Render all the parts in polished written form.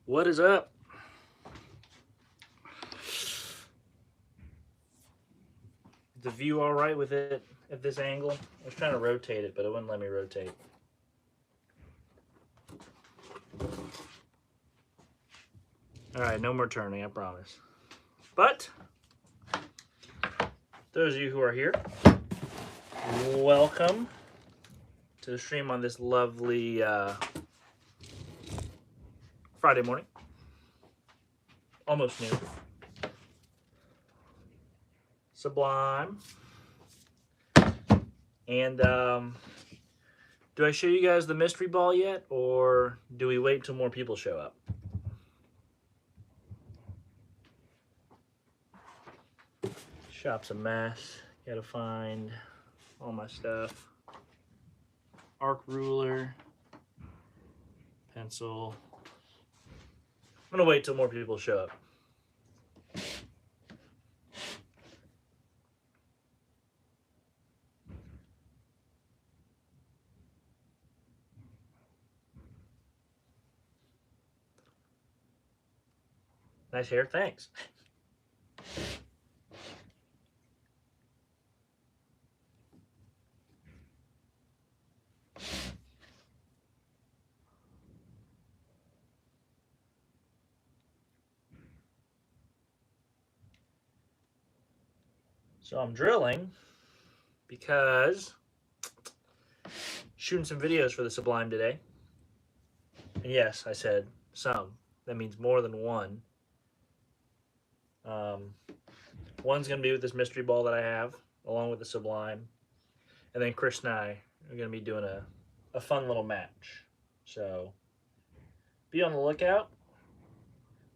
What is up? Is the view all right with it at this angle? I was trying to rotate it, but it wouldn't let me rotate. All right, no more turning, I promise. But those of you who are here, welcome to the stream on this lovely Friday morning. Almost noon. Sublime. And do I show you guys the mystery ball yet, or do we wait until more people show up? Shop's a mess. Gotta find all my stuff. Arc ruler, pencil. I'm gonna wait till more people show up. Nice hair, thanks. So I'm drilling because shooting some videos for the Sublime today. And yes, I said some. That means more than one. One's going to be with this mystery ball that I have, along with the Sublime. And then Chris and I are going to be doing a fun little match. So be on the lookout.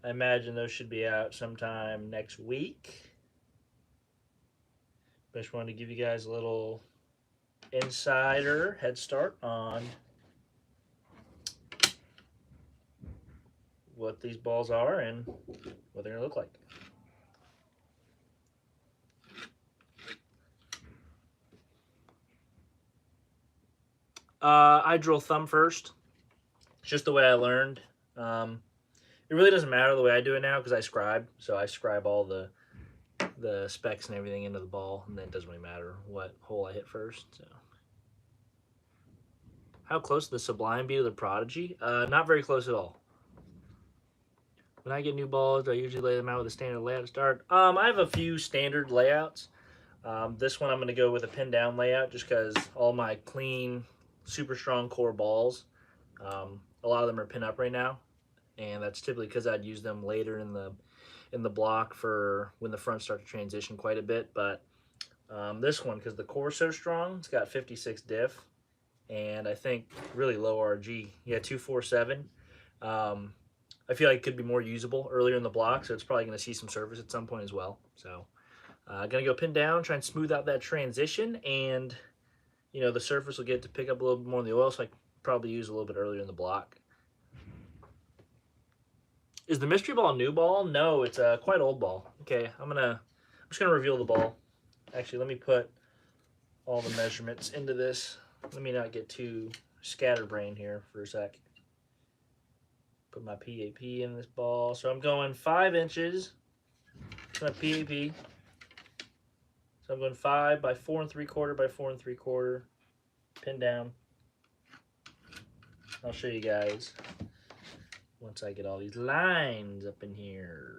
I imagine those should be out sometime next week. But I just wanted to give you guys a little insider head start on what these balls are and what they're going to look like. I drill thumb first. It's just the way I learned. It really doesn't matter the way I do it now because I scribe. So I scribe all the specs and everything into the ball, and then it doesn't really matter what hole I hit first. So, how close to the Sublime be to the Prodigy? Not very close at all. When I get new balls, I usually lay them out with a standard layout to start. I have a few standard layouts. This one I'm going to go with a pin down layout just because all my clean, super strong core balls, a lot of them are pin up right now, and that's typically because I'd use them later in the block for when the fronts start to transition quite a bit. But this one, because the core is so strong, it's got 56 diff, and I think really low RG. Yeah, 247. I feel like it could be more usable earlier in the block, so it's probably going to see some service at some point as well. So going to go pin down, try and smooth out that transition, and the surface will get to pick up a little bit more of the oil, so I can probably use a little bit earlier in the block. Is the mystery ball a new ball? No, it's a quite old ball. Okay, I'm just gonna reveal the ball. Actually, let me put all the measurements into this. Let me not get too scatterbrained here for a sec. Put my PAP in this ball. So I'm going 5 inches. That's my PAP. So I'm going 5 by 4 3/4 by 4 3/4. Pin down. I'll show you guys once I get all these lines up in here.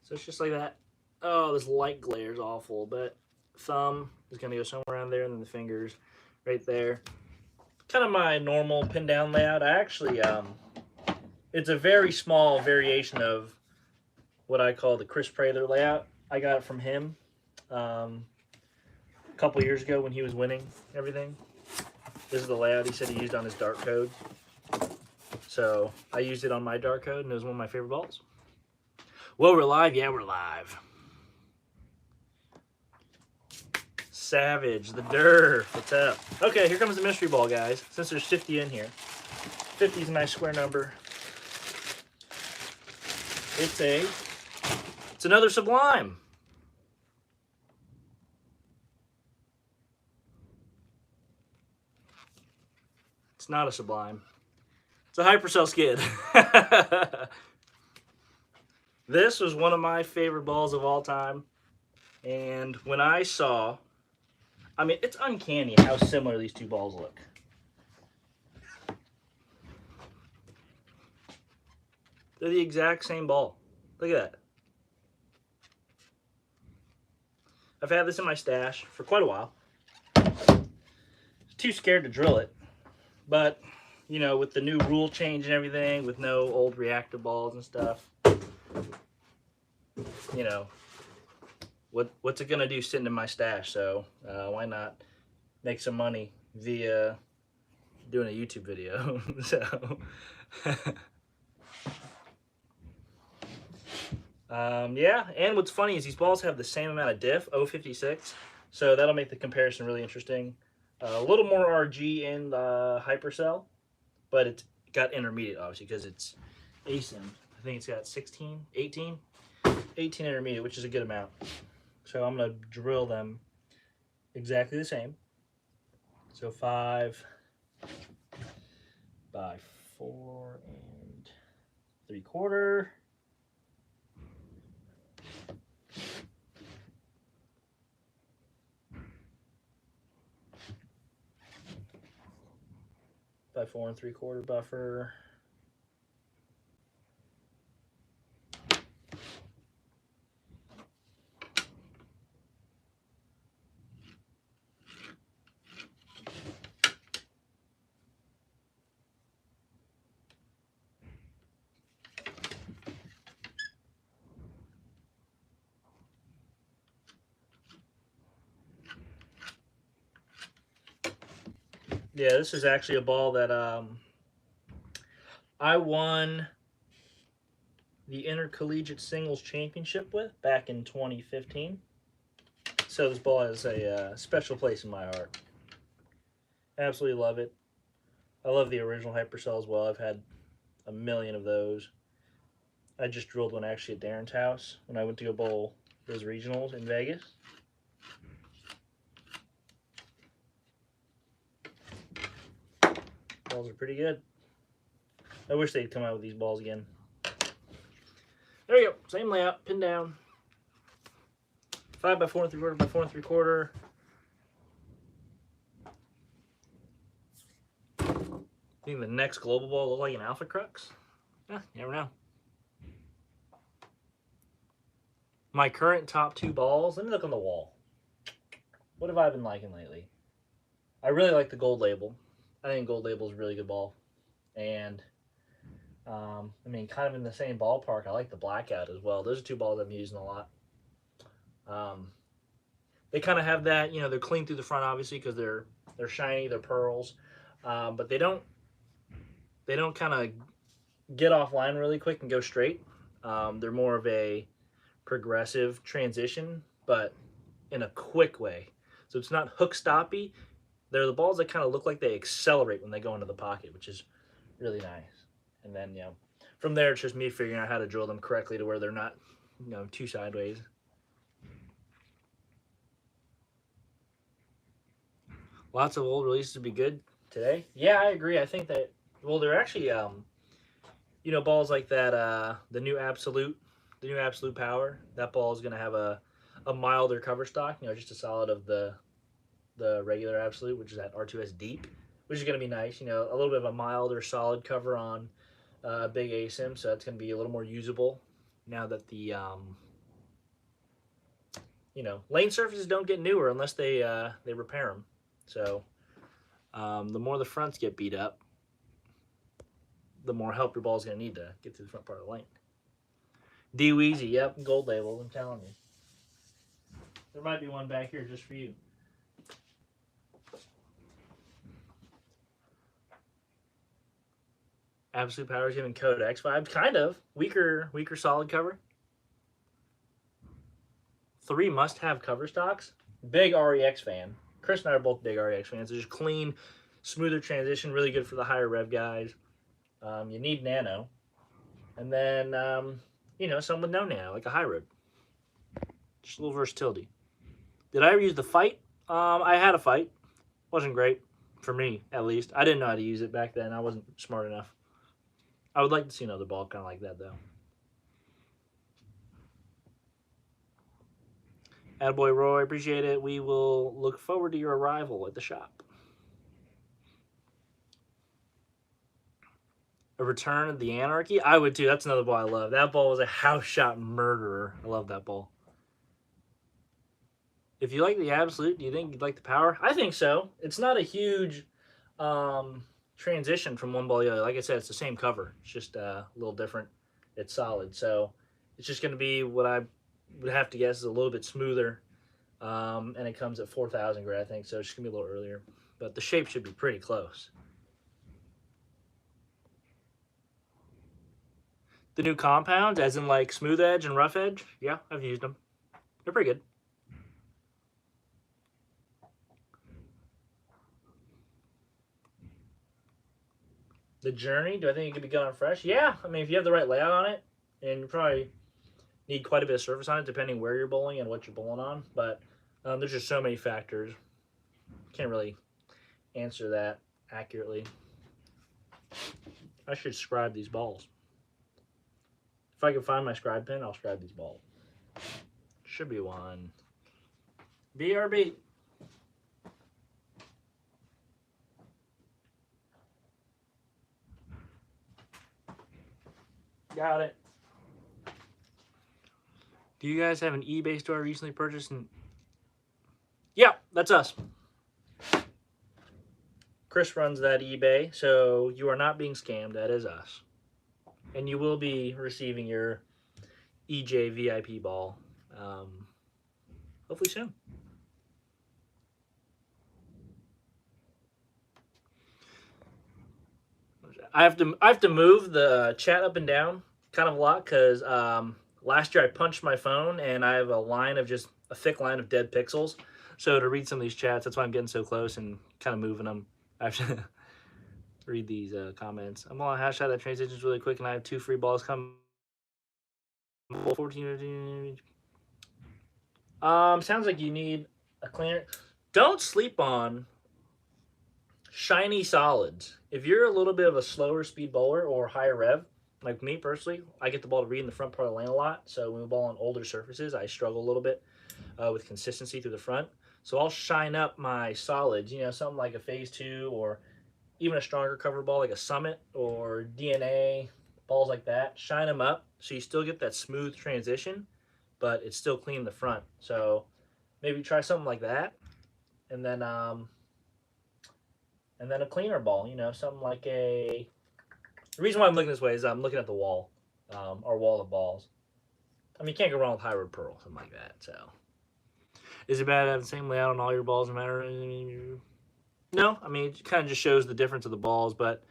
So it's just like that. Oh, this light glare is awful, but thumb is going to go somewhere around there, and then the fingers right there. Kind of my normal pin down layout. I actually, it's a very small variation of what I call the Chris Prather layout. I got it from him a couple years ago when he was winning everything. This is the layout he said he used on his dart code. So I used it on my dart code, and it was one of my favorite balls. Well, we're live. Yeah, we're live. Savage, the Durr. What's up? Okay, here comes the mystery ball, guys. Since there's 50 in here. 50 is a nice square number. It's another Sublime. It's not a Sublime. It's a Hypercell Skid. This was one of my favorite balls of all time. And when I saw, I mean, it's uncanny how similar these two balls look. They're the exact same ball. Look at that. I've had this in my stash for quite a while. Too scared to drill it. But, you know, with the new rule change and everything, with no old reactive balls and stuff, you know, what's it going to do sitting in my stash? So why not make some money via doing a YouTube video? So, yeah, and what's funny is these balls have the same amount of diff, 056, so that'll make the comparison really interesting. A little more RG in the Hypercell, but it's got intermediate, obviously, because it's ASIM. I think it's got 16, 18 intermediate, which is a good amount. So I'm going to drill them exactly the same. So 5 by 4 3/4. By 4 3/4 buffer. Yeah, this is actually a ball that I won the Intercollegiate Singles Championship with back in 2015. So this ball has a special place in my heart. Absolutely love it. I love the original Hypercell as well. I've had a million of those. I just drilled one actually at Darren's house when I went to go bowl those regionals in Vegas. Balls are pretty good. I wish they'd come out with these balls again. There you go. Same layout. Pin down. 5 by 4 3/4 by 4 3/4. I think the next global ball will look like an Alpha Crux. Yeah, you never know. My current top 2 balls. Let me look on the wall. What have I been liking lately? I really like the Gold Label. I think Gold Label is a really good ball. And, I mean, kind of in the same ballpark, I like the Blackout as well. Those are 2 balls I'm using a lot. They kind of have that, you know, they're clean through the front, obviously, because they're shiny, they're pearls. But they don't kind of get offline really quick and go straight. They're more of a progressive transition, but in a quick way. So it's not hook stoppy. They're the balls that kind of look like they accelerate when they go into the pocket, which is really nice. And then, you know, from there, it's just me figuring out how to drill them correctly to where they're not, you know, too sideways. Lots of old releases would be good today. Yeah, I agree. I think that, well, they're actually, you know, balls like that, the new Absolute Power, that ball is going to have a milder cover stock, you know, just a solid of the regular Absolute, which is that R2S Deep, which is going to be nice, you know, a little bit of a milder solid cover on big ASIM, so that's going to be a little more usable now that the, you know, lane surfaces don't get newer unless they repair them. So the more the fronts get beat up, the more help your ball's going to need to get to the front part of the lane. D-Weezy, yep, Gold Label, I'm telling you. There might be one back here just for you. Absolute Power's giving Codex vibes, kind of. Weaker solid cover. 3 must-have cover stocks. Big REX fan. Chris and I are both big REX fans. It's just clean, smoother transition, really good for the higher rev guys. You need nano. And then, you know, some with no nano, like a high road. Just a little versatility. Did I ever use the fight? I had a fight. Wasn't great. For me, at least. I didn't know how to use it back then. I wasn't smart enough. I would like to see another ball kind of like that, though. Attaboy Roy, appreciate it. We will look forward to your arrival at the shop. A Return of the Anarchy? I would too. That's another ball I love. That ball was a house shot murderer. I love that ball. If you like the Absolute, do you think you'd like the Power? I think so. It's not a huge transition from one ball to the other. Like I said, it's the same cover. It's just a little different. It's solid. So it's just going to be what I would have to guess is a little bit smoother. And it comes at 4,000 grit, I think. So it's just going to be a little earlier. But the shape should be pretty close. The new compounds, as in like smooth edge and rough edge, yeah, I've used them. They're pretty good. The Journey, do I think it could be good on fresh? Yeah, I mean, if you have the right layout on it, and you probably need quite a bit of surface on it, depending where you're bowling and what you're bowling on. But there's just so many factors. Can't really answer that accurately. I should scribe these balls. If I can find my scribe pen, I'll scribe these balls. Should be one. BRB. Got it. Do you guys have an eBay store recently purchased? Yeah, that's us. Chris runs that eBay, so you are not being scammed. That is us. And you will be receiving your EJ VIP ball hopefully soon. I have to move the chat up and down kind of a lot because last year I punched my phone and I have a thick line of dead pixels. So to read some of these chats, that's why I'm getting so close and kind of moving them. I have to read these comments. I'm on a hash shot that transitions really quick, and I have 2 free balls coming. 14. Sounds like you need a cleaner. Don't sleep on shiny solids. If you're a little bit of a slower speed bowler or higher rev, like me personally, I get the ball to read in the front part of the lane a lot. So when we ball on older surfaces, I struggle a little bit with consistency through the front. So I'll shine up my solids, you know, something like a phase 2 or even a stronger cover ball like a Summit or DNA, balls like that. Shine them up so you still get that smooth transition, but it's still clean in the front. So maybe try something like that. And then a cleaner ball, you know, something like the reason why I'm looking this way is I'm looking at the wall, our wall of balls. I mean, you can't go wrong with High Road Pearl, something like that. So, is it bad to have the same layout on all your balls no matter? No, I mean, it kind of just shows the difference of the balls. But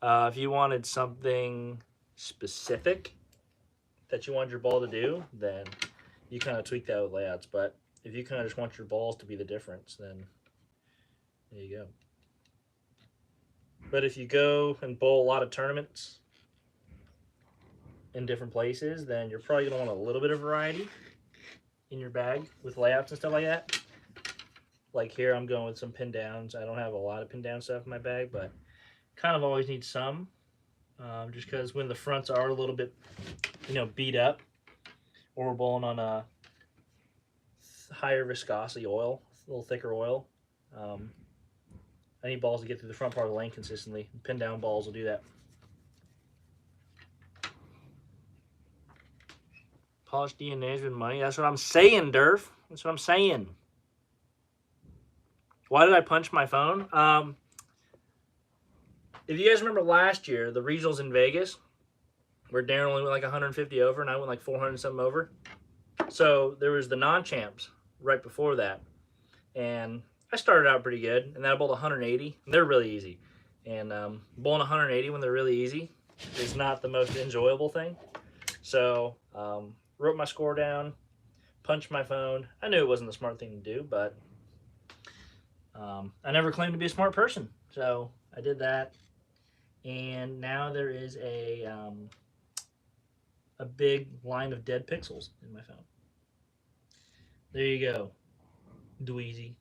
if you wanted something specific that you want your ball to do, then you kind of tweak that with layouts. But if you kind of just want your balls to be the difference, then there you go. But if you go and bowl a lot of tournaments in different places, then you're probably going to want a little bit of variety in your bag with layouts and stuff like that. Like here, I'm going with some pin downs. I don't have a lot of pin down stuff in my bag, but kind of always need some. Just because when the fronts are a little bit, you know, beat up, or we're bowling on a higher viscosity oil, a little thicker oil, I need balls to get through the front part of the lane consistently. Pin down balls will do that. Polished DNA's been money. That's what I'm saying, Durf. That's what I'm saying. Why did I punch my phone? If you guys remember last year, the regionals in Vegas, where Darren only went like 150 over and I went like 400 something over. So there was the non-champs right before that. And I started out pretty good, and then I bowled 180. And they're really easy. And bowling 180 when they're really easy is not the most enjoyable thing. So wrote my score down, punch my phone. I knew it wasn't the smart thing to do, but I never claimed to be a smart person. So I did that. And now there is a big line of dead pixels in my phone. There you go, Dweezy.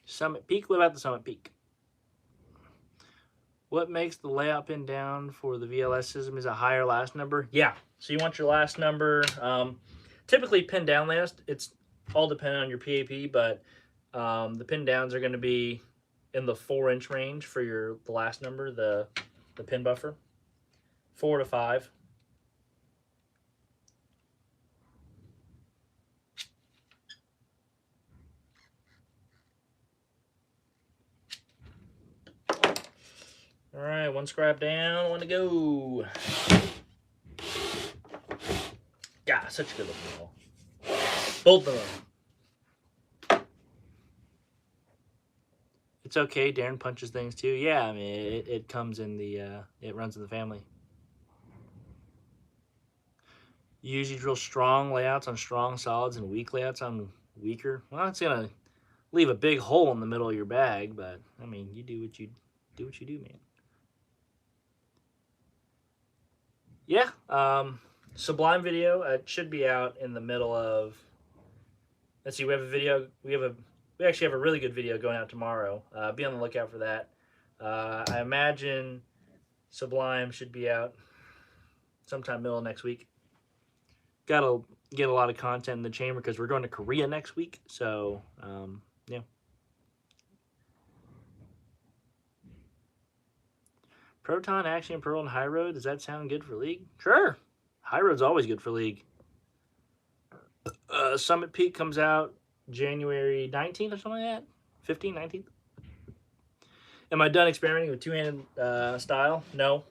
Summit Peak. What about the Summit Peak? What makes the layout pin down for the VLS system is a higher last number? Yeah. So you want your last number. Typically, pin down last. It's all dependent on your PAP, but the pin downs are going to be in the 4-inch range for the last number, the pin buffer, 4 to 5. All right, one scrap down, one to go. God, such a good looking ball. Both of them. It's okay. Darren punches things too. Yeah, I mean, it comes in the, it runs in the family. You usually drill strong layouts on strong solids and weak layouts on weaker. Well, it's gonna leave a big hole in the middle of your bag, but I mean, you do what you do, man. Yeah, Sublime video. It should be out in the middle of. Let's see. We have a video. We actually have a really good video going out tomorrow. Be on the lookout for that. I imagine Sublime should be out sometime middle of next week. Gotta get a lot of content in the chamber because we're going to Korea next week. So yeah. Proton, Axiom, Pearl, and High Road. Does that sound good for League? Sure. High Road's always good for League. Summit Peak comes out January 19th or something like that. 15th, 19th. Am I done experimenting with two-handed style? No.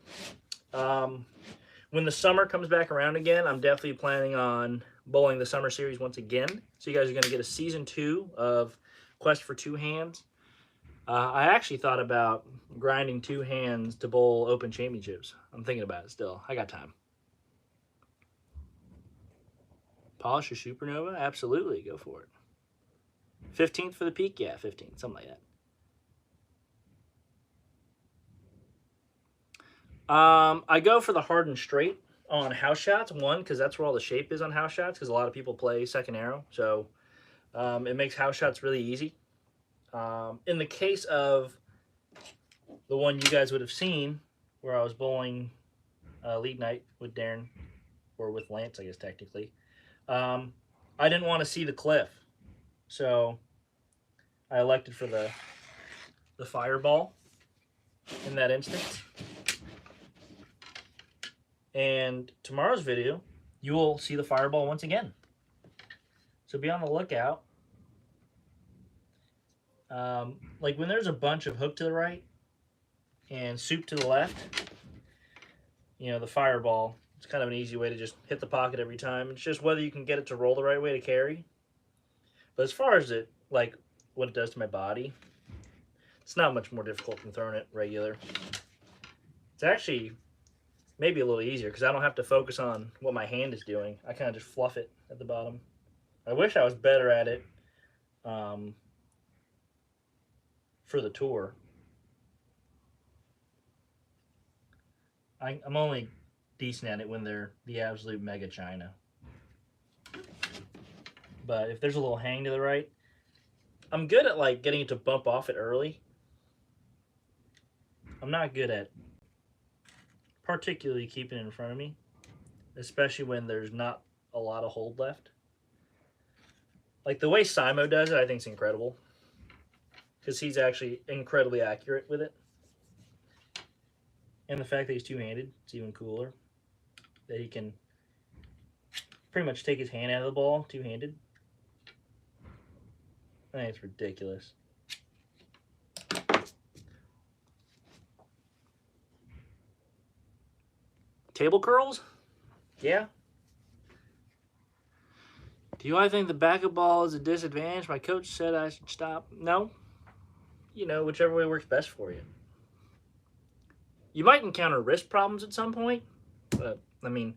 When the summer comes back around again, I'm definitely planning on bowling the summer series once again. So you guys are going to get a season 2 of Quest for Two Hands. I actually thought about grinding 2 hands to bowl Open Championships. I'm thinking about it still. I got time. Polish or Supernova? Absolutely. Go for it. 15th for the peak? Yeah, 15th. Something like that. I go for the hard and straight on house shots. One, because that's where all the shape is on house shots, because a lot of people play second arrow. So it makes house shots really easy. In the case of the one you guys would have seen, where I was bowling league night with Darren, or with Lance, I guess technically, I didn't want to see the cliff, so I elected for the fireball in that instance. And tomorrow's video, you will see the fireball once again. So be on the lookout. Like when there's a bunch of hook to the right and soup to the left, you know, the fireball, it's kind of an easy way to just hit the pocket every time. It's just whether you can get it to roll the right way to carry. But as far as it, like what it does to my body, it's not much more difficult than throwing it regular. It's actually maybe a little easier because I don't have to focus on what my hand is doing. I kind of just fluff it at the bottom. I wish I was better at it for the tour. I'm only decent at it when they're the absolute mega China. But if there's a little hang to the right, I'm good at like getting it to bump off it early. I'm not good at particularly keeping it in front of me, especially when there's not a lot of hold left. Like the way Simo does it, I think is incredible. Because he's actually incredibly accurate with it. And the fact that he's two-handed, it's even cooler. That he can pretty much take his hand out of the ball two-handed. I think it's ridiculous. Table curls? Yeah. Do I think the backup ball is a disadvantage? My coach said I should stop. No. You know, whichever way works best for you. You might encounter wrist problems at some point, but I mean,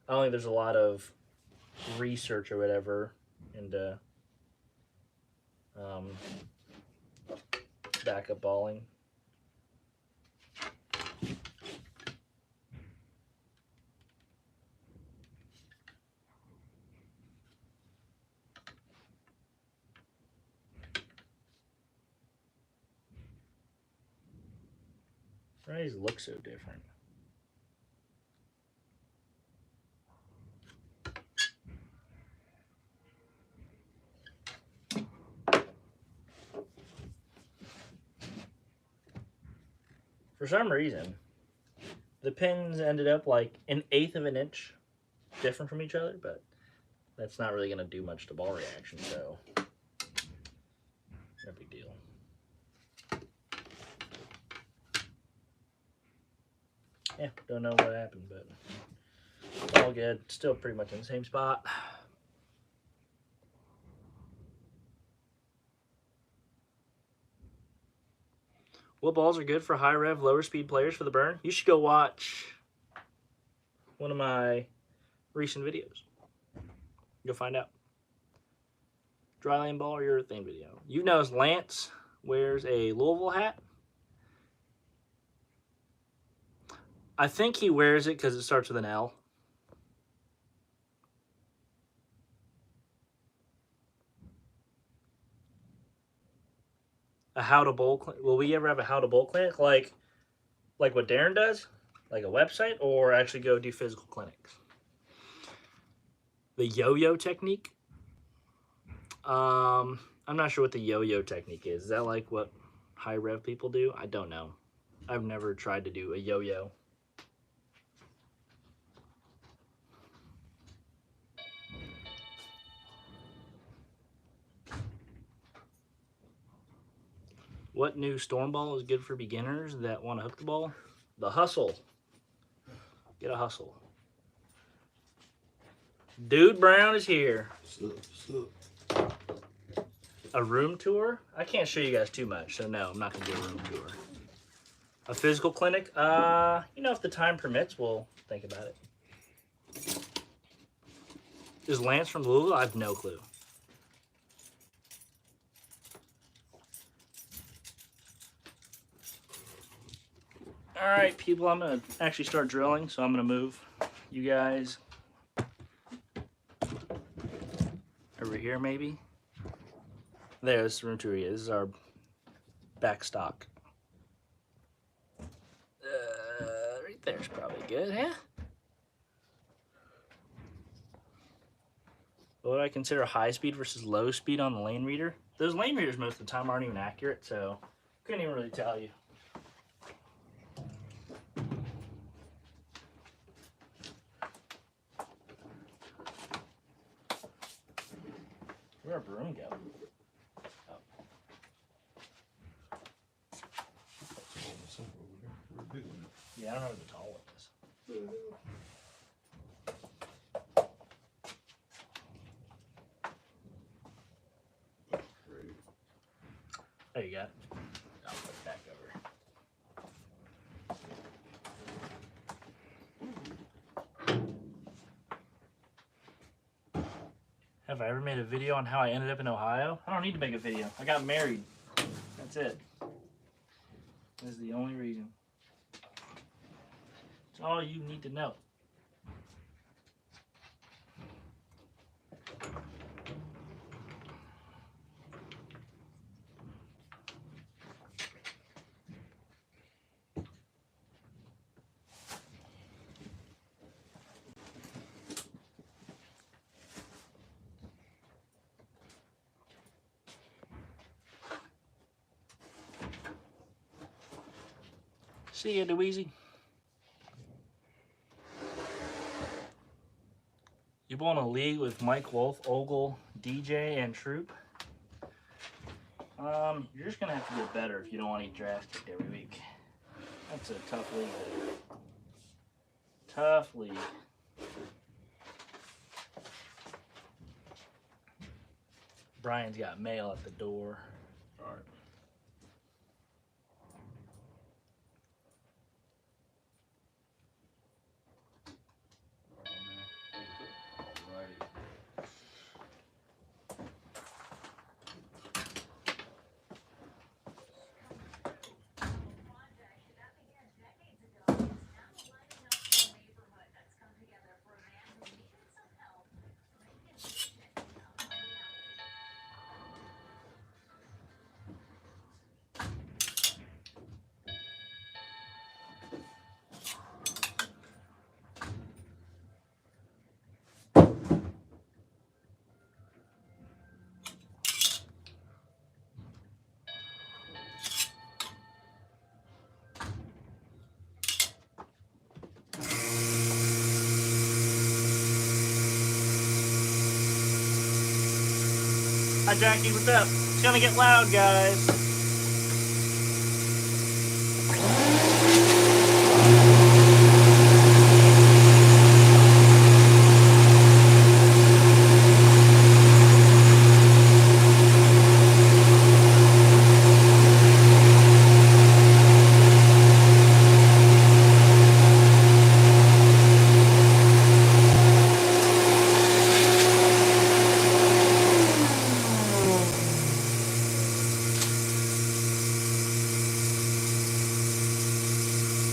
I don't think there's a lot of research or whatever into backup balling. Why does it look so different? For some reason, the pins ended up like an eighth of an inch different from each other, but that's not really going to do much to ball reaction, so no big deal. Yeah, don't know what happened, but it's all good. Still pretty much in the same spot. What balls are good for high rev, lower speed players for the burn? You should go watch one of my recent videos. You'll find out. Dry lane ball or urethane video. You noticed Lance wears a Louisville hat. I think he wears it because it starts with an L. A how to bowl clinic. Will we ever have a how to bowl clinic like what Darren does? Like a website, or actually go do physical clinics? The yo-yo technique? I'm not sure what the yo-yo technique is. Is that like what high rev people do? I don't know. I've never tried to do a yo-yo. What new storm ball is good for beginners that want to hook the ball? The Hustle. Get a Hustle. Dude Brown is here. A room tour? I can't show you guys too much, so no, I'm not going to do a room tour. A physical clinic? You know, if the time permits, we'll think about it. Is Lance from Louisville? I have no clue. All right, people, I'm going to actually start drilling, so I'm going to move you guys over here, maybe. There's room tour. This is our back stock. Right there's probably good, huh? What would I consider high speed versus low speed on the lane reader? Those lane readers most of the time aren't even accurate, so couldn't even really tell you. Where'd our broom go? Oh. Yeah, I don't know where the tall one is. There you go. I'll put it back over. Have I ever made a video on how I ended up in Ohio? I don't need to make a video. I got married. That's it. That's the only reason. It's all you need to know. See ya, Dweezy. You want a league with Mike Wolf, Ogle, DJ, and Troop? You're just gonna have to get better if you don't want to eat draft pick every week. That's a tough league. Tough lead. Brian's got mail at the door. All right. Hi Jackie, what's up? It's gonna get loud, guys.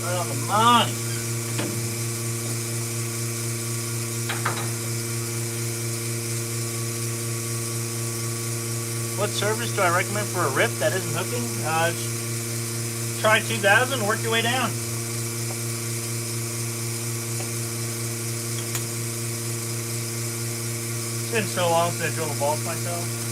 Right on the money. What service do I recommend for a rip that isn't hooking? Try 2000, work your way down. It's been so long since I drilled a balls myself.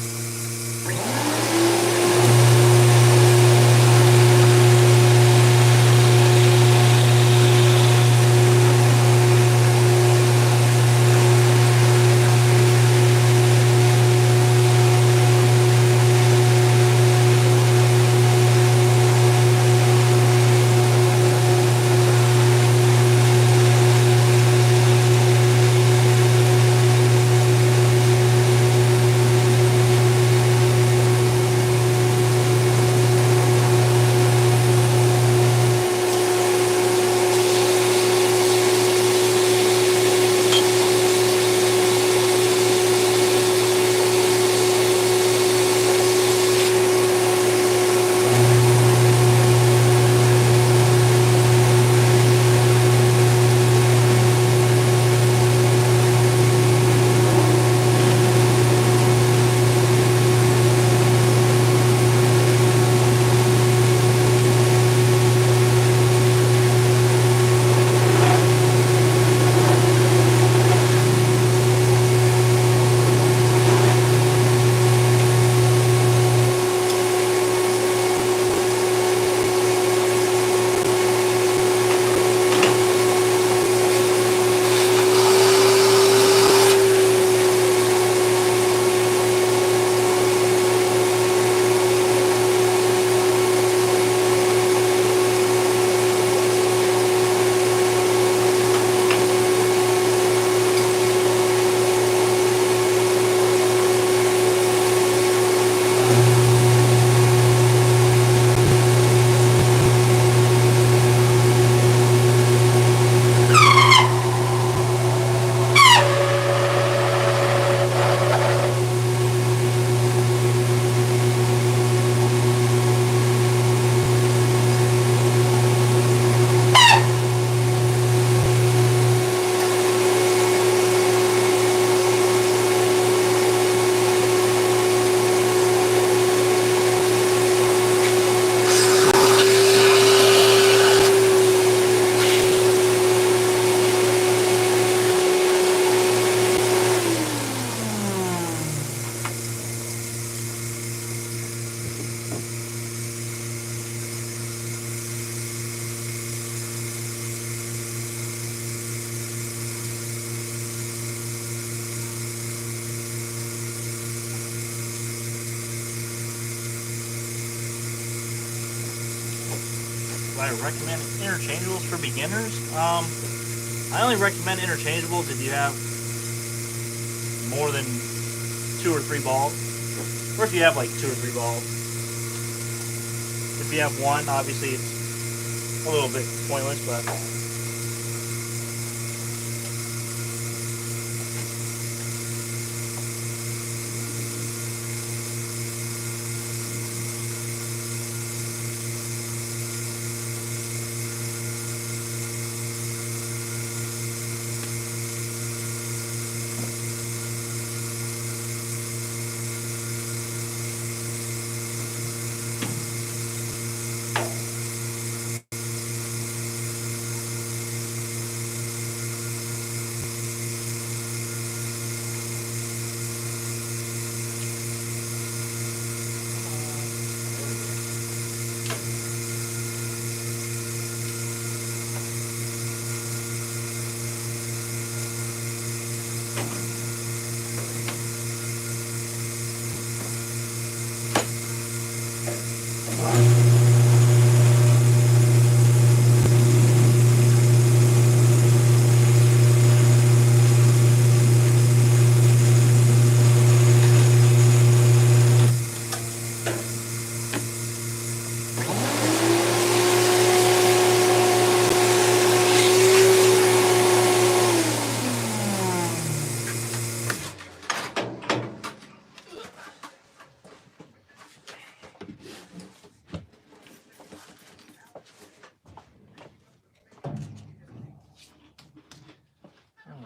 I recommend interchangeables for beginners. I only recommend interchangeables if you have more than 2 or 3 balls, or if you have like 2 or 3 balls. If you have one, obviously it's a little bit pointless, but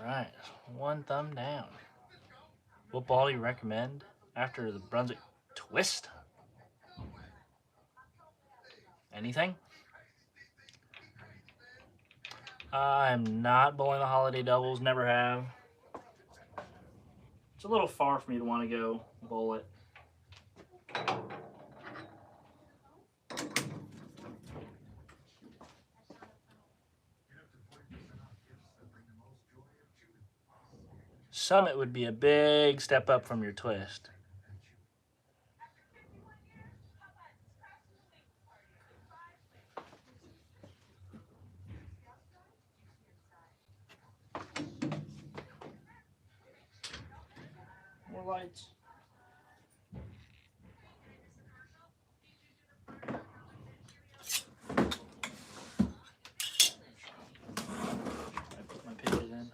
alright, 1 thumb down. What ball do you recommend after the Brunswick twist? Anything? I'm not bowling the holiday doubles, never have. It's a little far for me to want to go bowl it. Summit would be a big step up from your twist. More lights. I put my pitches in.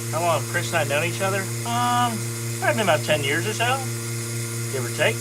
How long have Chris and I known each other? Probably been about 10 years or so, give or take.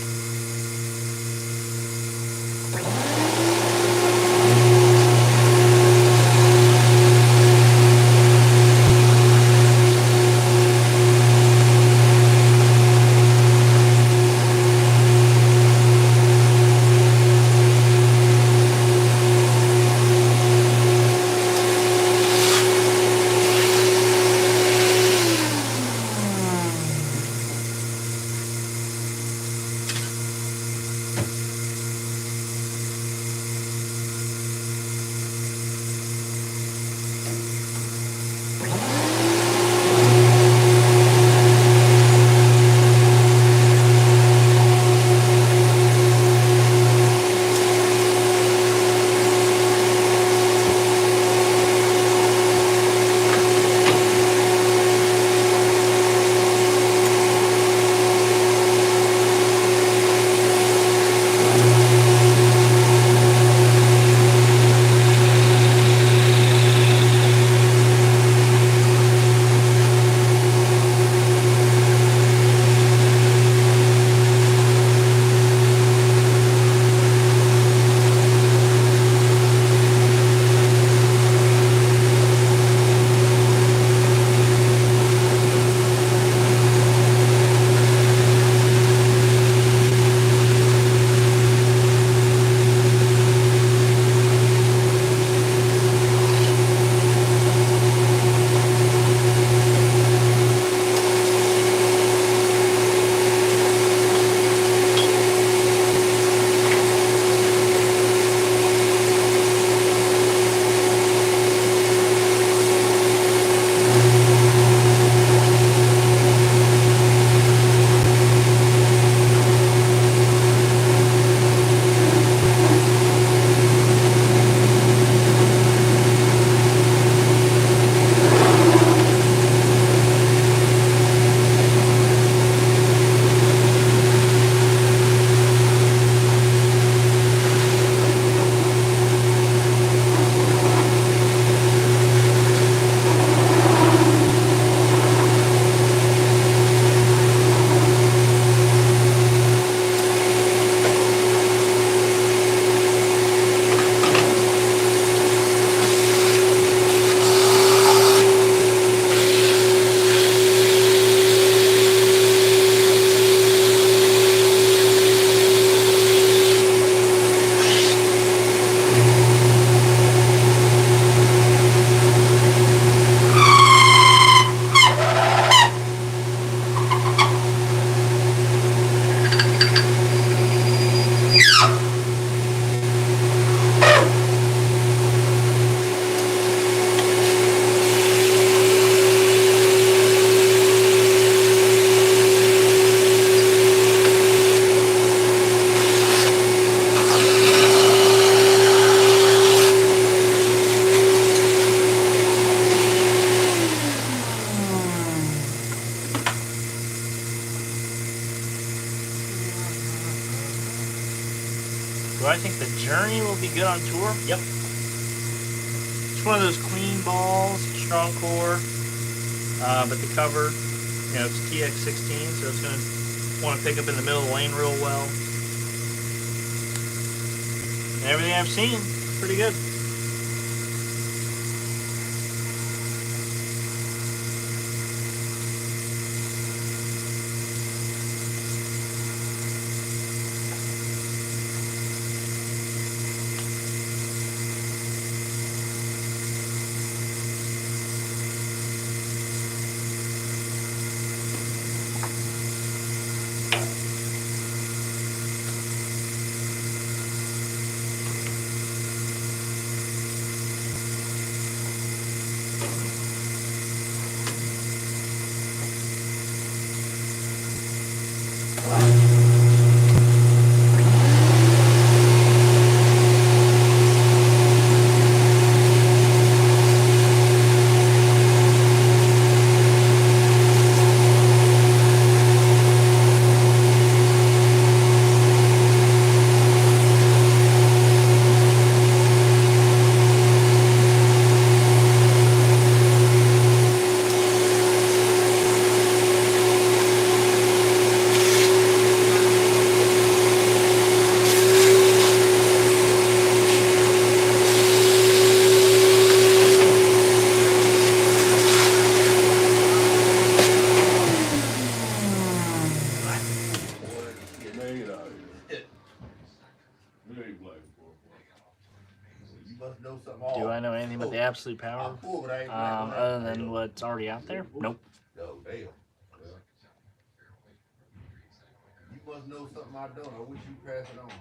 Do I think the Journey will be good on tour? Yep. It's one of those clean balls, strong core, but the cover, you know, it's TX16, so it's going to want to pick up in the middle of the lane real well. And everything I've seen, pretty good. Do I know anything about the absolute power? Other than what's already out there? Nope. No, damn. You must know something I don't. I wish you pass it on to me.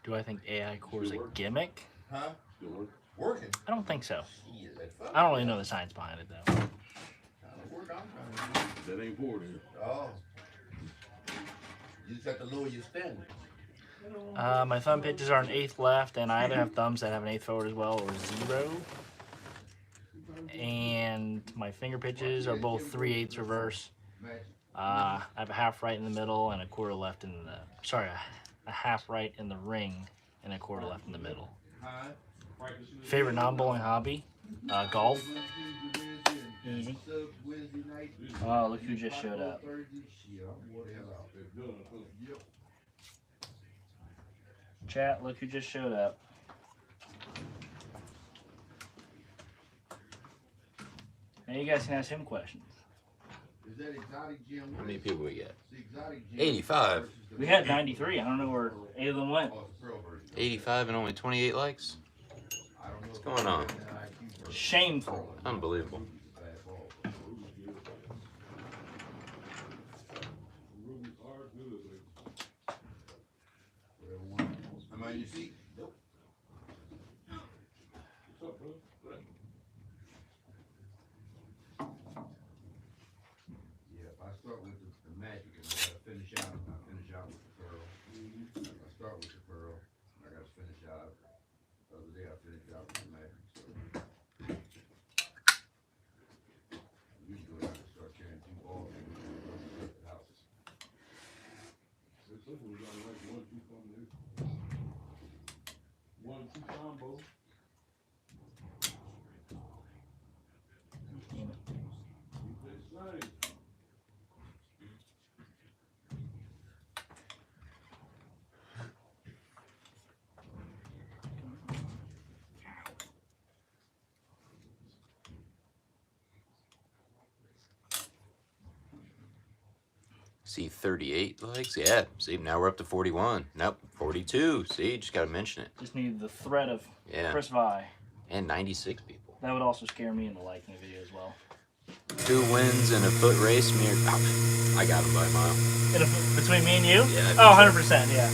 Do I think AI Core is a gimmick? Huh? Working? I don't think so. Shit, I don't really know the science behind it though. That ain't important. Oh. You just have to lower your standard. My thumb pitches are an 1/8 left, and I either have thumbs that have an 1/8 forward as well, or 0. And my finger pitches are both 3/8 reverse. I have a half right in the middle and a quarter left in the, sorry, a half right in the ring and a quarter left in the middle. Favorite non-bowling hobby? Golf. Easy. Oh, look who just showed up. Chat, look who just showed up. Now you guys can ask him questions. How many people we get? 85. We had 93. I don't know where 8 of them went. 85 and only 28 likes? What's going on? Shameful. Unbelievable. Am I in your seat? Nope. Yeah, if I start with the magic and I gotta finish out, I finish out with the pearl. If I start with the pearl, I gotta finish out. The other day I finished out with the magic. So we go out and start carrying 2 balls in the house. Combo. See 38 likes? Yeah. See, now we're up to 41. Nope, 42. See, just got to mention it. Just need the threat of Chris Vi. And 96 people. That would also scare me into liking the video as well. 2 wins in a foot race. Oh, I got him by a mile. Between me and you? Yeah. Oh, 100%, yeah.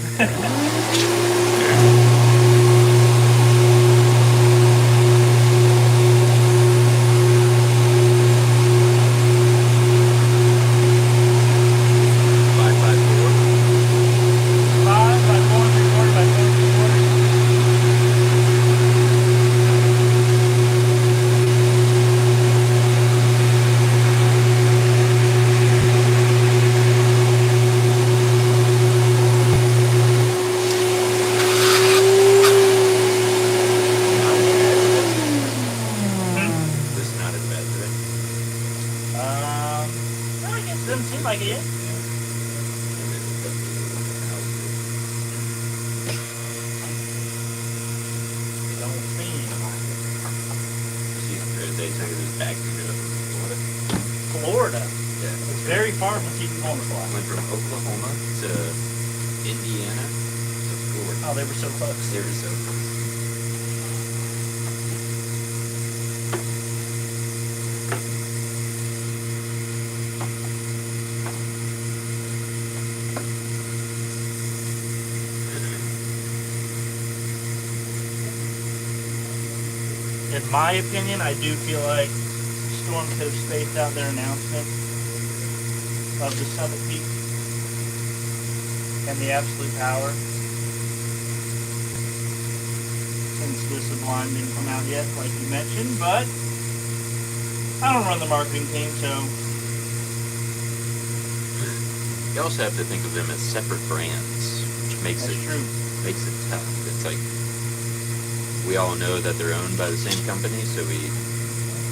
Doesn't seem like it yet. Don't seem like it. See, they took this back to Florida. Florida. Yeah. It's very far from Seaton Corner Fly. Went from Oklahoma to Indiana to Florida. Oh, they were so close. They were so close. In my opinion, I do feel like Storm could have spaced out their announcement of the Summit Peak and the absolute power since the Sublime didn't come out yet, like you mentioned, but I don't run the marketing team, so You also have to think of them as separate brands, which makes that's it true. makes it tough. It's like we all know that they're owned by the same company, so we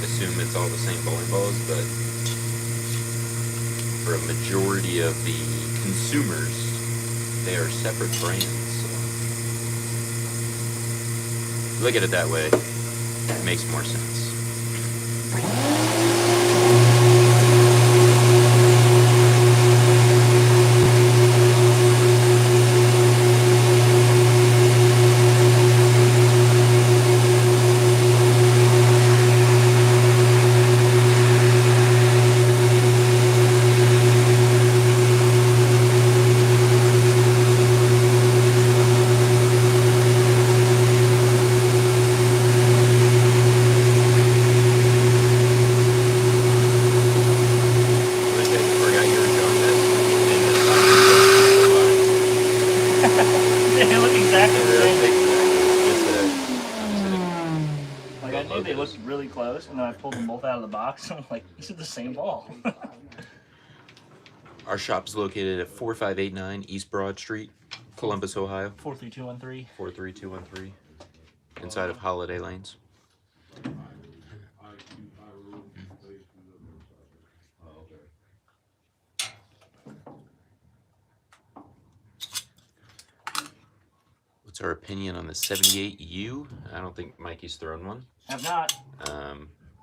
assume it's all the same bowling balls, but for a majority of the consumers, they are separate brands. Look at it that way, it makes more sense. They look exactly the same. Like Like I knew they looked really close, and then I pulled them both out of the box, and I'm like, these are the same ball. Our shop's located at 4589 East Broad Street, Columbus, Ohio. 43213. 43213. Inside of Holiday Lanes. Oh, okay. What's our opinion on the 78U? I don't think Mikey's thrown one. Have not.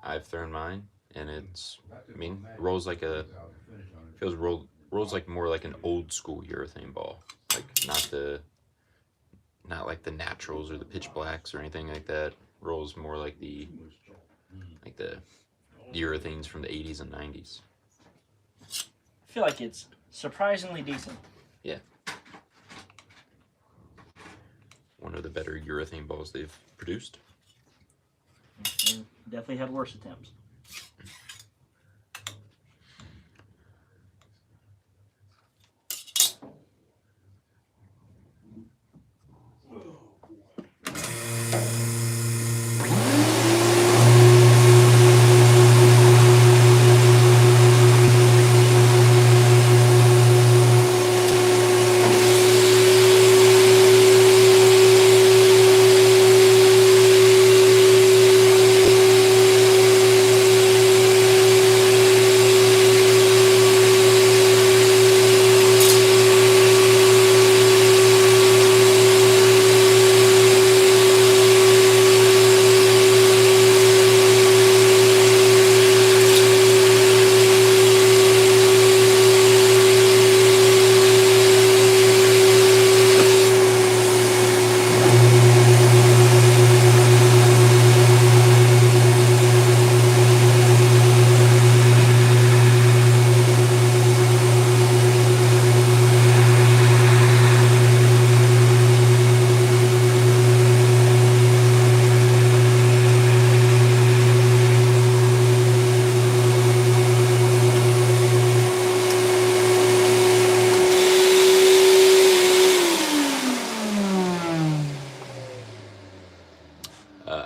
I've thrown mine, and it's, I mean, rolls like a, rolls like more like an old school urethane ball. Like not like the naturals or the pitch blacks or anything like that. Rolls more like the urethanes from the 80s and 90s. I feel like it's surprisingly decent. Yeah. One of the better urethane balls they've produced. They definitely had worse attempts.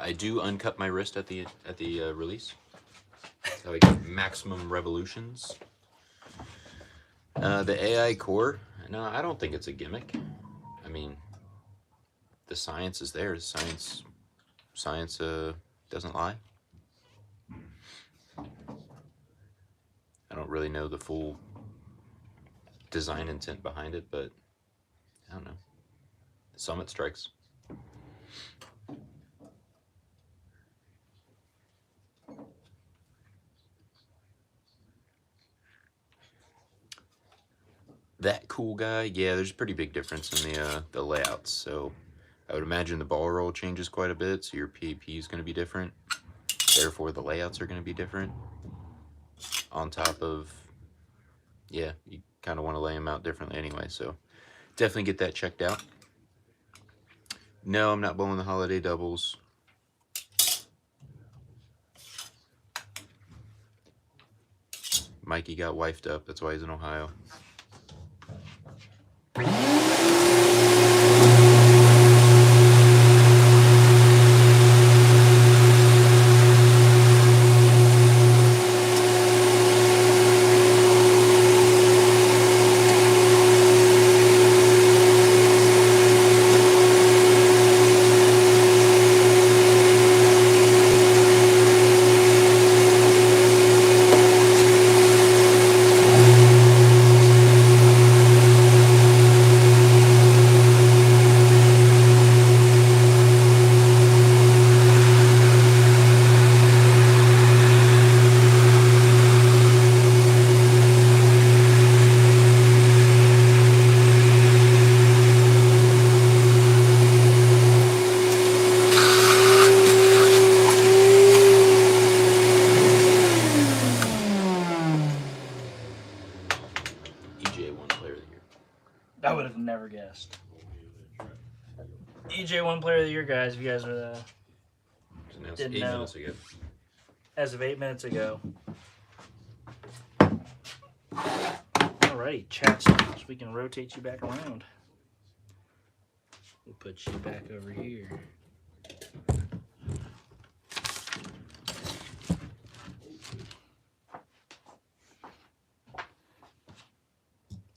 I do uncut my wrist at the release, so I get maximum revolutions. The AI core, no, I don't think it's a gimmick. I mean, the science is there. Science doesn't lie. I don't really know the full design intent behind it, but I don't know. Summit strikes. That cool guy, yeah, there's a pretty big difference in the layouts. So I would imagine the ball roll changes quite a bit, so your PAP is going to be different. Therefore, the layouts are going to be different. On top of, yeah, you kind of want to lay them out differently anyway, so definitely get that checked out. No, I'm not bowling the holiday doubles. Mikey got wifed up, that's why he's in Ohio. EJ won player of the year. I would have never guessed. EJ won player of the year, guys. If you guys are Announced Didn't 8 know. minutes ago. as of 8 minutes ago. Alrighty, chat stops. We can rotate you back around. We'll put you back over here.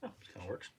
Oh, this kind of works.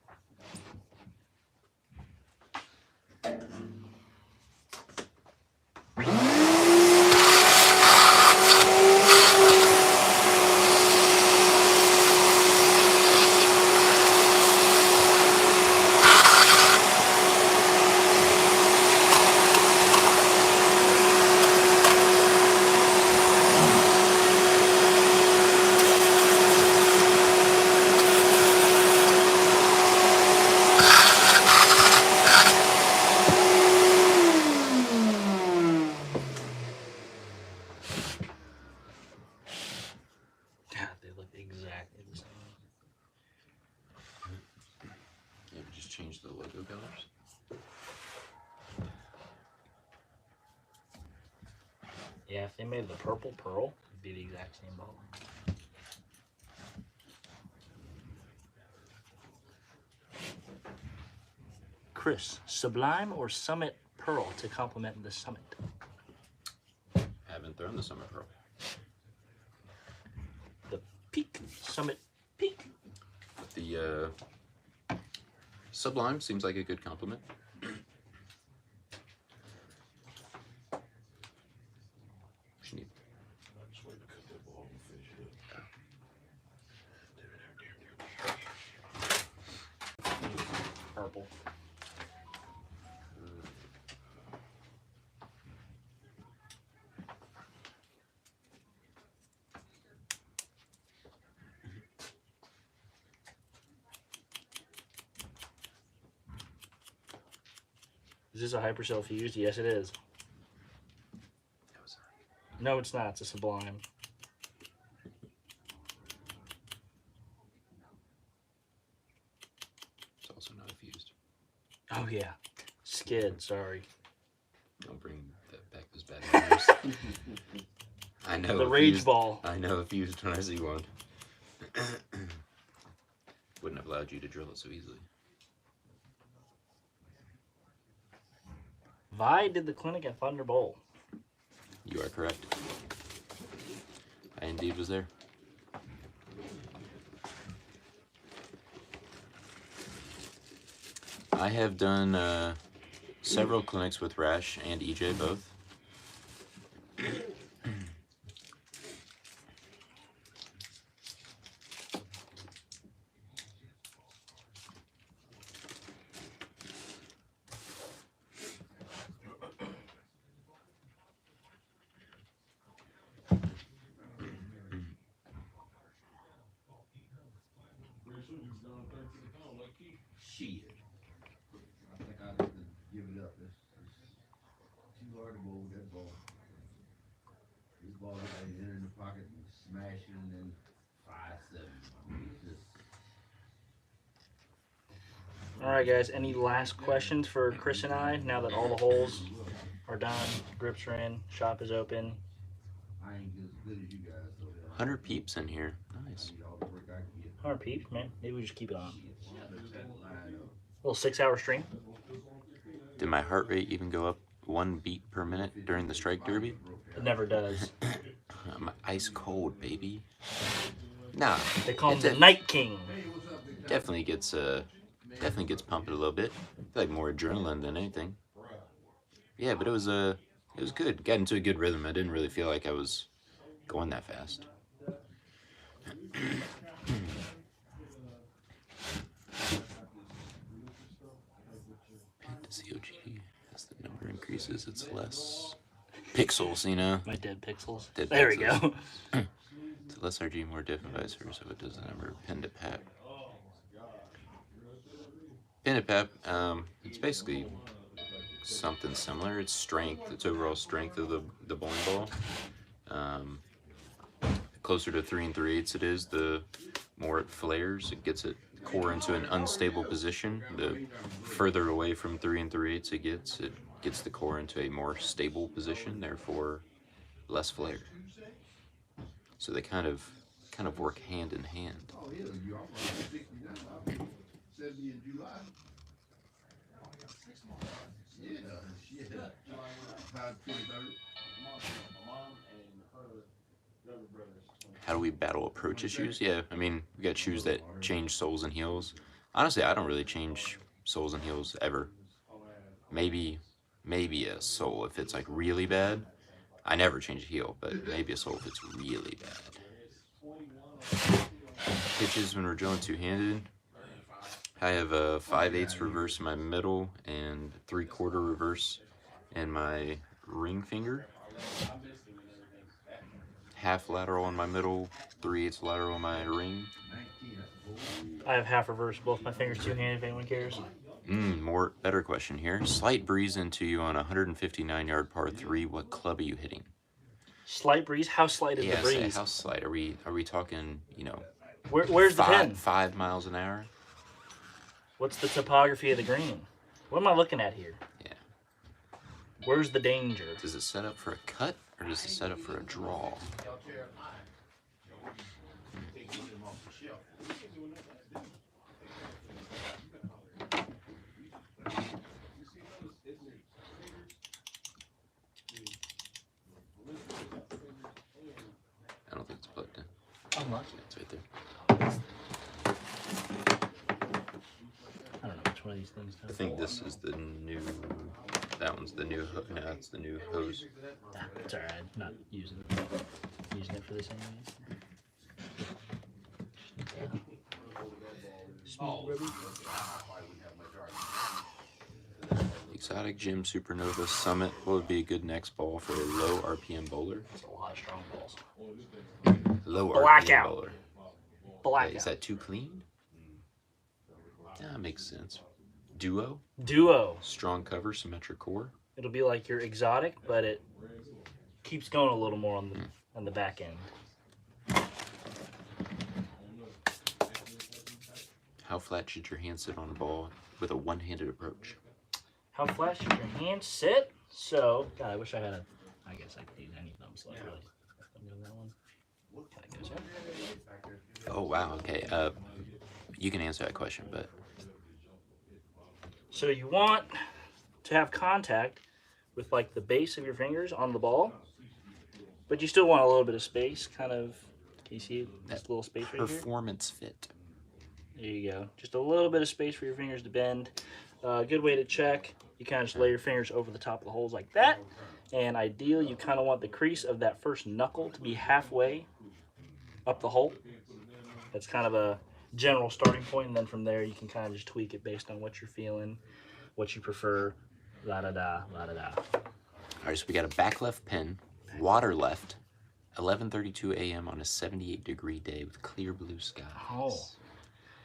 God, they look exactly the same. Yeah, we just changed the logo colors. Yeah, if they made the purple pearl, it'd be the exact same ball. Chris, Sublime or Summit Pearl to complement the Summit? Haven't thrown the Summer Pearl. The Peak. Summit Peak. But the Sublime seems like a good compliment. What you need? Purple. Is this a hypercell fused? Yes, it is. That was No, it's not. It's a Sublime. It's also not a fused. Oh, yeah. Skid, sorry. Don't bring that back those bad memories. I know The a Rage fused- Ball. I know a fused when I see one. Wouldn't have allowed you to drill it so easily. Vi did the clinic at Thunder Bowl. You are correct. I indeed was there. I have done several clinics with Rash and EJ both. Shit. I think I have to give it up. It's too hard to bowl with that ball. This ball is in the pocket and smashing and then 5-7. I mean, it's just. All right, guys. Any last questions for Chris and I now that all the holes are done, grips are in, shop is open? I ain't as good as you guys, so 100 peeps in here. Nice. I need all the work I can get. 100 peeps, man. Maybe we just keep it on. Let that line up. Little 6-hour stream. Did my heart rate even go up 1 beat per minute during the strike derby? It never does. I'm ice cold, baby. Nah, They call him it the Night King. definitely gets pumping a little bit. I feel like more adrenaline than anything. Yeah, but it was good. Got into a good rhythm. I didn't really feel like I was going that fast. COG, as the number increases, it's less pixels, you know? My dead pixels. Dead There pixels. we go. It's less RG, more diff and vice versa, so it does the number of pin to pap. Pin to pap, it's basically something similar. It's strength, it's overall strength of the bowling ball. Closer to 3 3/8 it is, the more it flares. It gets it core into an unstable position. The further away from 3 3/8 it gets the core into a more stable position, therefore less flare. So they kind of work hand in hand. Oh, yeah, you are 69. I'll be 70 in July. Yeah, shit. About 23rd. How do we battle approach issues? Yeah, I mean, we got shoes that change soles and heels. Honestly, I don't really change soles and heels ever. Maybe a sole if it's like really bad. I never change a heel, but maybe a sole if it's really bad. Pitches when we're drilling two-handed. I have a 5/8 reverse in my middle and 3/4 reverse in my ring finger. Half lateral in my middle, 3/8 lateral in my ring. I have half reverse, both my fingers two-handed, if anyone cares. Better question here. Slight breeze into you on a 159-yard par 3. What club are you hitting? Slight breeze? How slight is the breeze? How slight? Are we talking, Where's the pin? 5 miles an hour? What's the topography of the green? What am I looking at here? Yeah. Where's the danger? Does it set up for a cut or does it set up for a draw? I don't think it's plugged in. Unlucky. It's right there. I don't know which one of these things does. I think this is the new. That one's the new. No, it's the new hose. It's alright. I'm not using it. I'm using it for this anyways. Exotic Gym Supernova Summit. What would be a good next ball for a low RPM bowler? That's a lot of strong balls. Low Blackout. RPM bowler. Blackout. Is that too clean? Yeah, that makes sense. Duo. Duo. Strong cover, symmetric core. It'll be like your exotic, but it keeps going a little more on the back end. How flat should your hand sit on a ball with a one-handed approach? How flat should your hand sit? So, God, I wish I had a. I guess I could use any thumb slot really. Thumb on that one. Kind of goes up. Oh wow. Okay. You can answer that question, but So you want to have contact with like the base of your fingers on the ball, but you still want a little bit of space, kind of. Can you see this little space right here? performance fit. There you go. Just a little bit of space for your fingers to bend. Good way to check. You kind of just lay your fingers over the top of the holes like that. And ideally, you kind of want the crease of that first knuckle to be halfway up the hole. That's kind of a general starting point. And then from there, you can kind of just tweak it based on what you're feeling, what you prefer. La-da-da, la-da-da. All right, so we got a back left pin, water left, 11:32 a.m. on a 78-degree day with clear blue skies. Oh.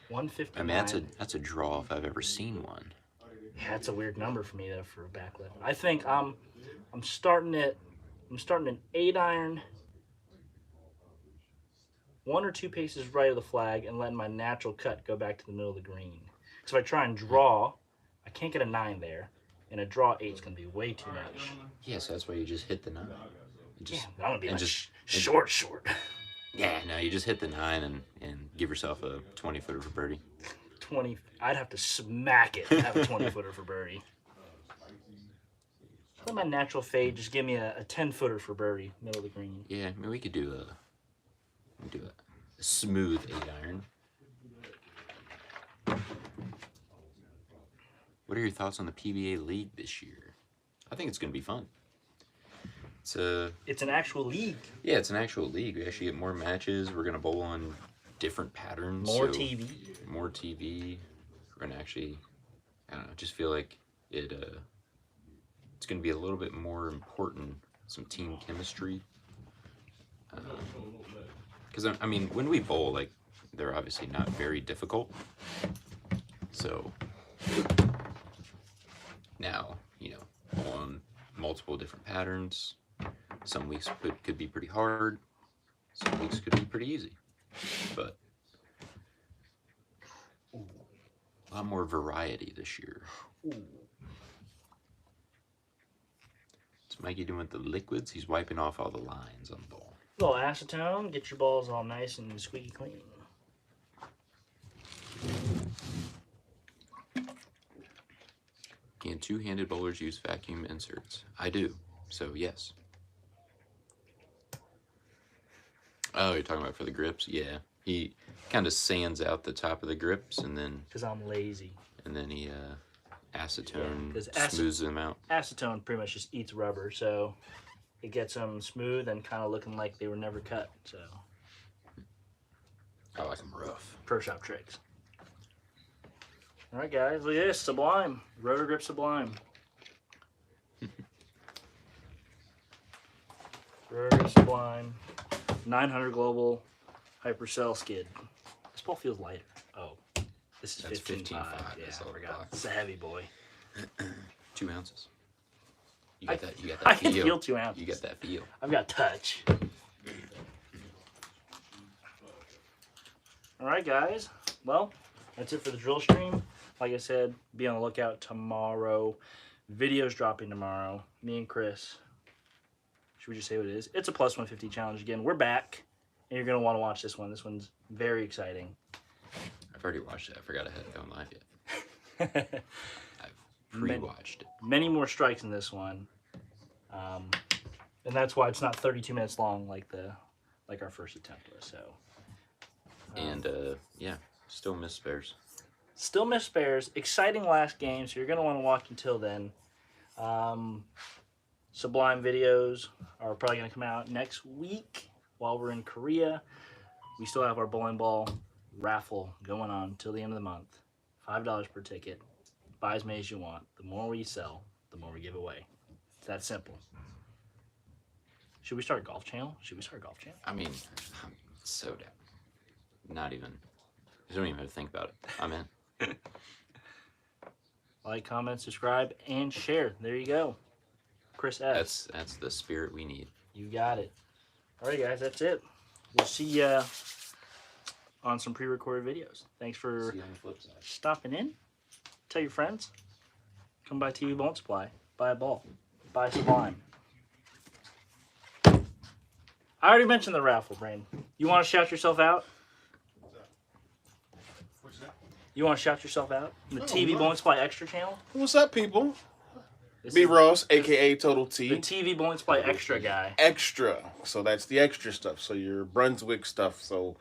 159. I mean, that's a draw if I've ever seen one. Yeah, that's a weird number for me though for a backlip. I think I'm starting an 8-iron, 1 or 2 paces right of the flag, and letting my natural cut go back to the middle of the green. Because if I try and draw, I can't get a 9 there, and a draw 8 is going to be way too much. Yeah, so that's why you just hit the 9. Yeah, I'm gonna be and like just- short. Yeah, no, you just hit the 9 and give yourself a 20-footer for birdie. 20. I'd have to smack it to have a 20-footer for birdie. Let my natural fade just give me a 10-footer for birdie, middle of the green. Yeah, I mean, we could do a smooth 8-iron. What are your thoughts on the PBA League this year? I think it's going to be fun. It's an actual league. Yeah, it's an actual league. We actually get more matches. We're going to bowl on different patterns. More TV. More TV. We're going to actually, I don't know, just feel like it's going to be a little bit more important, some team chemistry. Because, I mean, when we bowl, like, they're obviously not very difficult. So, now, on multiple different patterns. Some weeks could be pretty hard. Some weeks could be pretty easy. But a lot more variety this year. What's Mikey doing with the liquids? He's wiping off all the lines on the ball. A little acetone, get your balls all nice and squeaky clean. Can two-handed bowlers use vacuum inserts? I do. So, yes. Oh, you're talking about for the grips? Yeah. He kind of sands out the top of the grips and then... Because I'm lazy. And then he acetone Yeah, smooths them out. Acetone pretty much just eats rubber, so it gets them smooth and kind of looking like they were never cut. So I like them rough. Pro Shop tricks. All right, guys, look at this. Sublime. Rotor Grip Sublime. Rotor Grip Sublime. 900 Global Hypercell Skid. This ball feels lighter. Oh, this is That's 15.5. 15.5. Yeah, That's I all the forgot. box. It's a heavy boy. 2 ounces. You I got that feel. can feel 2 ounces. You got that feel. I've got touch. All right, guys. Well, that's it for the drill stream. Like I said, be on the lookout tomorrow. Videos dropping tomorrow. Me and Chris. Should we just say what it is? It's a plus 150 challenge again. We're back, and you're going to want to watch this one. This one's very exciting. I've already watched it. I forgot I hadn't gone live yet. I've pre-watched it. Many more strikes in this one. And that's why it's not 32 minutes long like our first attempt was. So. And, yeah, still missed spares. Still missed spares. Exciting last game, so you're going to want to watch until then. Sublime videos are probably going to come out next week while we're in Korea. We still have our bowling ball raffle going on until the end of the month. $5 per ticket. Buy as many as you want. The more we sell, the more we give away. It's that simple. Should we start a golf channel? I mean, I'm so down. Not even. I don't even have to think about it. I'm in. Like, comment, subscribe, and share. There you go. Chris S. That's the spirit we need. You got it. All right, guys, that's it. We'll see you on some pre-recorded videos. Thanks for See you on the flip side. stopping in. Tell your friends. Come by TV Bone Supply. Buy a ball. Buy Sublime. I already mentioned the raffle, Brain. You want to shout yourself out? What's that? You want to shout yourself out? The Oh, TV no. Bowling Supply Extra channel? What's up, people? This B is Ross, aka Total the T. TV Bowling Supply Extra guy. Extra. So that's the extra stuff. So your Brunswick stuff. So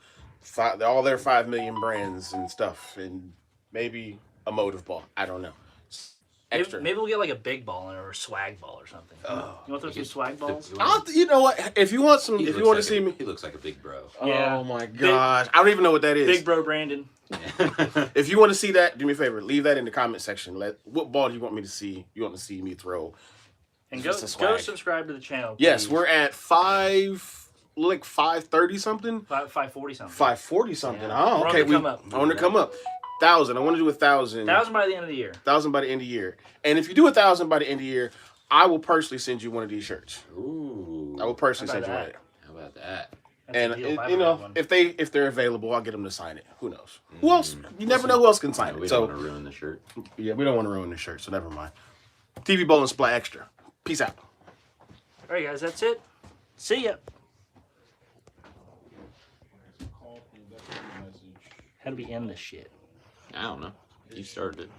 all their 5 million brands and stuff. And maybe a motive ball. I don't know. Extra. Maybe we'll get like a big ball or a swag ball or something. Oh. You want those some swag balls? You know what? If you want some, if you want to see me. He looks like a big bro. Yeah. Oh my gosh. I don't even know what that is. Big bro Brandon. If you want to see that, do me a favor. Leave that in the comment section. What ball do you want me to see? You want to see me throw? And It's go just a swag. subscribe to the channel. Yes, please. we're at 5 like 530 something, 540 something. 540 something. Yeah. Oh, We're okay. on the come up. On the come up. 1,000. I want to do 1,000. 1,000 by the end of the year. 1,000 by the end of the year. And if you do 1,000 by the end of the year, I will personally send you one of these shirts. Ooh. I will personally How send about you one. How about that? That's And a deal if I you ever had know, one. if they're available, I'll get them to sign it. Who knows? Who else? You never know who else can sign Yeah, it. we So don't want to ruin the shirt. yeah, we don't want to ruin the shirt, so never mind. TV Bowling Supply Extra. Peace out. All right, guys, that's it. See ya. How do we end this shit? I don't know. You started it.